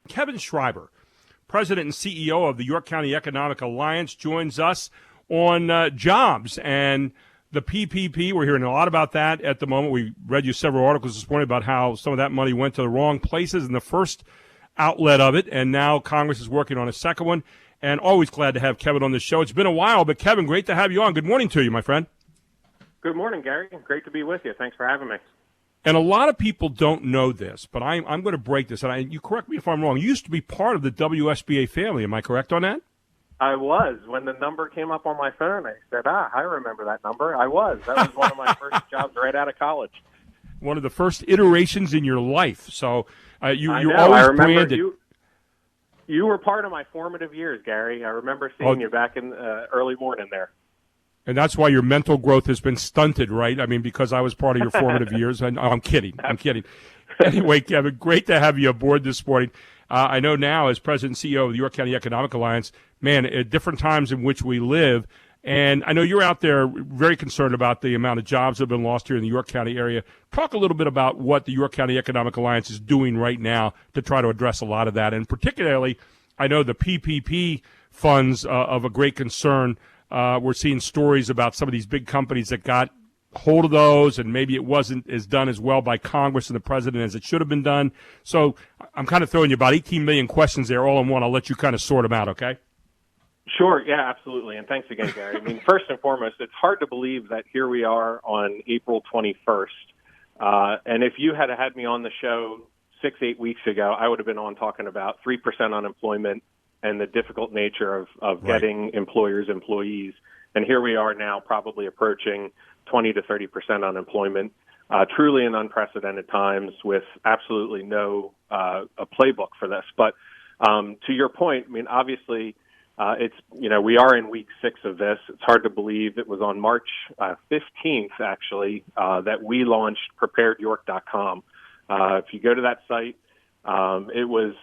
Kevin Schreiber, President and CEO of the York County Economic Alliance, joins us on jobs and the PPP. We're hearing a lot about that at the moment. We read you several articles this morning about how some of that money went to the wrong places in the first outlet of it, and now Congress is working on a second one. And always glad to have Kevin on the show. It's been a while, but Kevin, great to have you on. Good morning to you, my friend. Good morning, Gary. Great to be with you. Thanks for having me. And a lot of people don't know this, but I'm going to break this. And you correct me if I'm wrong. You used to be part of the WSBA family. Am I correct on that? I was. When the number came up on my phone, I said, I remember that number. I was. That was one of my first jobs right out of college. One of the first iterations in your life. So you're I always remember branded. You were part of my formative years, Gary. I remember seeing you back in early morning there. And that's why your mental growth has been stunted, right? I mean, because I was part of your formative years. And I'm kidding. Anyway, Kevin, great to have you aboard this morning. I know now, as President and CEO of the York County Economic Alliance, man, at different times in which we live, and I know you're out there very concerned about the amount of jobs that have been lost here in the York County area. Talk a little bit about what the York County Economic Alliance is doing right now to try to address a lot of that. And particularly, I know the PPP funds of a great concern. We're seeing stories about some of these big companies that got hold of those, and maybe it wasn't as done as well by Congress and the president as it should have been done. So I'm kind of throwing you about 18 million questions there all in one. I'll let you kind of sort them out, okay? Sure, yeah, absolutely. And thanks again, Gary. I mean, first and foremost, it's hard to believe that here we are on April 21st. And if you had had me on the show 6-8 weeks ago, I would have been on talking about 3% unemployment and the difficult nature of getting employees. And here we are now probably approaching 20 to 30% unemployment, truly in unprecedented times with absolutely no a playbook for this. But to your point, I mean, obviously, we are in week 6 of this. It's hard to believe it was on March 15th, actually, that we launched preparedyork.com. If you go to that site, it was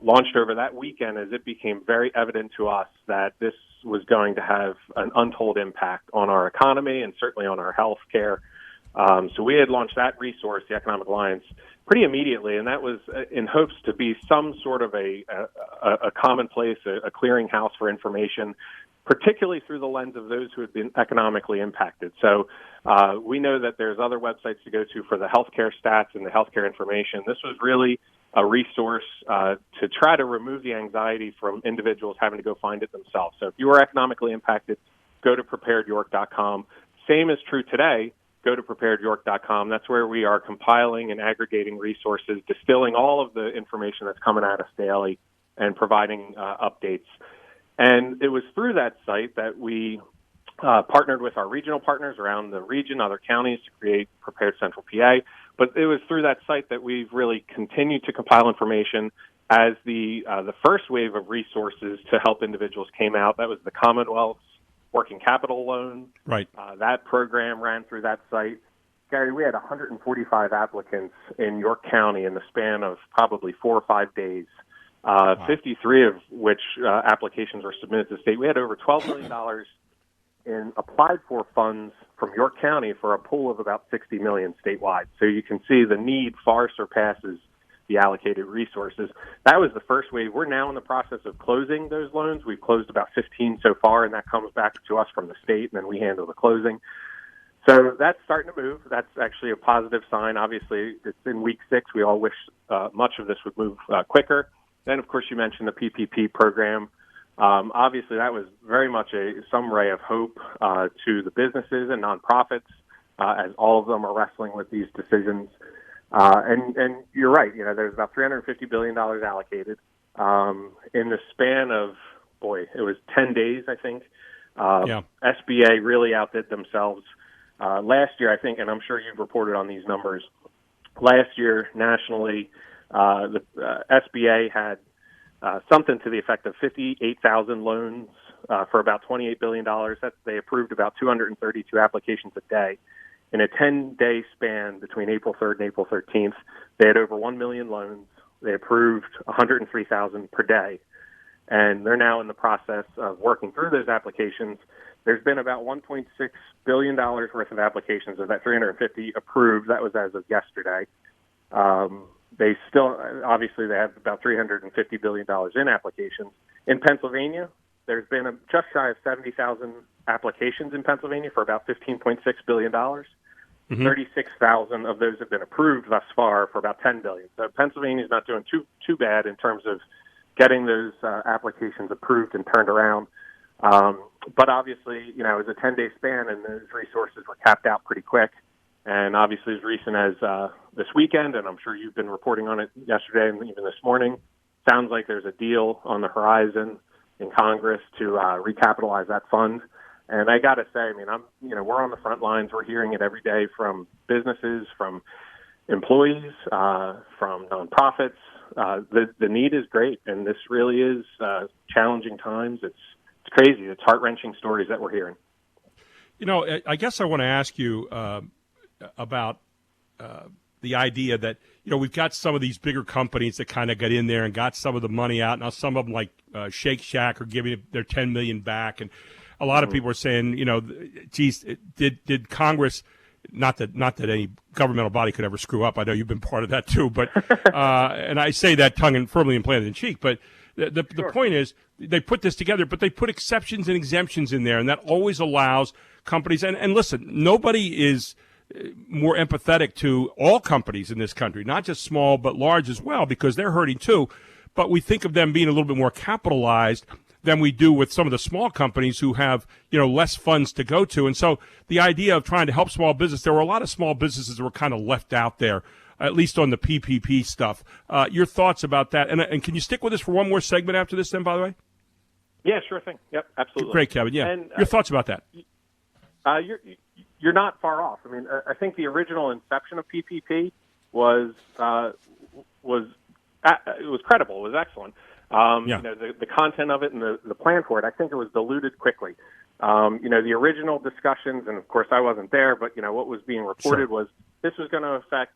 launched over that weekend as it became very evident to us that this was going to have an untold impact on our economy and certainly on our health care. So we had launched that resource, the Economic Alliance, pretty immediately, and that was in hopes to be some sort of a commonplace, a clearinghouse for information, particularly through the lens of those who had been economically impacted. So we know that there's other websites to go to for the healthcare stats and the healthcare information. This was really a resource to try to remove the anxiety from individuals having to go find it themselves. So if you are economically impacted, go to preparedyork.com. Same is true today. Go to preparedyork.com. That's where we are compiling and aggregating resources, distilling all of the information that's coming at us daily, and providing updates. And it was through that site that we partnered with our regional partners around the region, other counties, to create Prepared Central PA. But it was through that site that we've really continued to compile information as the first wave of resources to help individuals came out. That was the Commonwealth's working capital loan. Right. That program ran through that site. Gary, we had 145 applicants in York County in the span of probably 4 or 5 days, 53 of which applications were submitted to the state. We had over $12 million in applied for funds from York County for a pool of about $60 million statewide. So you can see the need far surpasses the allocated resources. That was the first wave. We're now in the process of closing those loans. We've closed about 15 so far, and that comes back to us from the state, and then we handle the closing. So that's starting to move. That's actually a positive sign. Obviously, it's in week 6. We all wish much of this would move quicker. Then, of course, you mentioned the PPP program. Obviously, that was very much some ray of hope to the businesses and nonprofits, as all of them are wrestling with these decisions. And you're right. There's about $350 billion allocated in the span of, it was 10 days, I think. SBA really outdid themselves. Last year, I think, and I'm sure you've reported on these numbers, last year nationally, the SBA had something to the effect of 58,000 loans for about $28 billion. They approved about 232 applications a day. In a 10-day span between April 3rd and April 13th, they had over 1 million loans. They approved 103,000 per day. And they're now in the process of working through those applications. There's been about $1.6 billion worth of applications of that 350 approved. That was as of yesterday. they still, obviously, they have about $350 billion in applications. In Pennsylvania, there's been just shy of 70,000 applications in Pennsylvania for about $15.6 billion. 36,000 of those have been approved thus far for about $10 billion. So Pennsylvania's not doing too bad in terms of getting those applications approved and turned around. But obviously, it was a 10-day span, and those resources were capped out pretty quick. And obviously, as recent as this weekend, and I'm sure you've been reporting on it yesterday and even this morning, sounds like there's a deal on the horizon in Congress to recapitalize that fund. And I got to say, we're on the front lines. We're hearing it every day from businesses, from employees, from nonprofits. The need is great, and this really is challenging times. It's crazy. It's heart-wrenching stories that we're hearing. I guess I want to ask you about the idea that, we've got some of these bigger companies that kind of got in there and got some of the money out. Now, some of them, like Shake Shack, are giving their $10 million back. And a lot of people are saying, geez, did Congress, not that any governmental body could ever screw up. I know you've been part of that too. But and I say that tongue and firmly implanted in cheek. But the point is, they put this together, but they put exceptions and exemptions in there. And that always allows companies. And listen, nobody is more empathetic to all companies in this country, not just small but large as well, because they're hurting too. But we think of them being a little bit more capitalized than we do with some of the small companies who have, less funds to go to. And so the idea of trying to help small business, there were a lot of small businesses that were kind of left out there, at least on the PPP stuff. Your thoughts about that? And can you stick with us for one more segment after this then, by the way? Yeah, sure thing. Yep, absolutely. Great, Kevin. Yeah. And, your thoughts about that? You're not far off. I think the original inception of PPP was credible. It was excellent. The content of it and the plan for it, I think it was diluted quickly. The original discussions, and of course I wasn't there, but what was being reported was this was going to affect.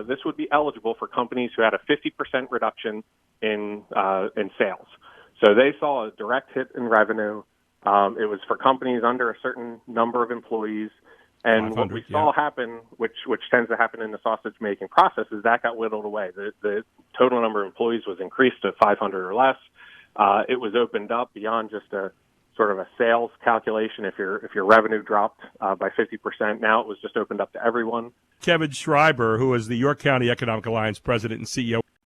This would be eligible for companies who had a 50% reduction in sales. So they saw a direct hit in revenue. It was for companies under a certain number of employees. And what we saw happen, which tends to happen in the sausage-making process, is that got whittled away. The total number of employees was increased to 500 or less. It was opened up beyond just a sort of a sales calculation. If your revenue dropped by 50%, now it was just opened up to everyone. Kevin Schreiber, who is the York County Economic Alliance president and CEO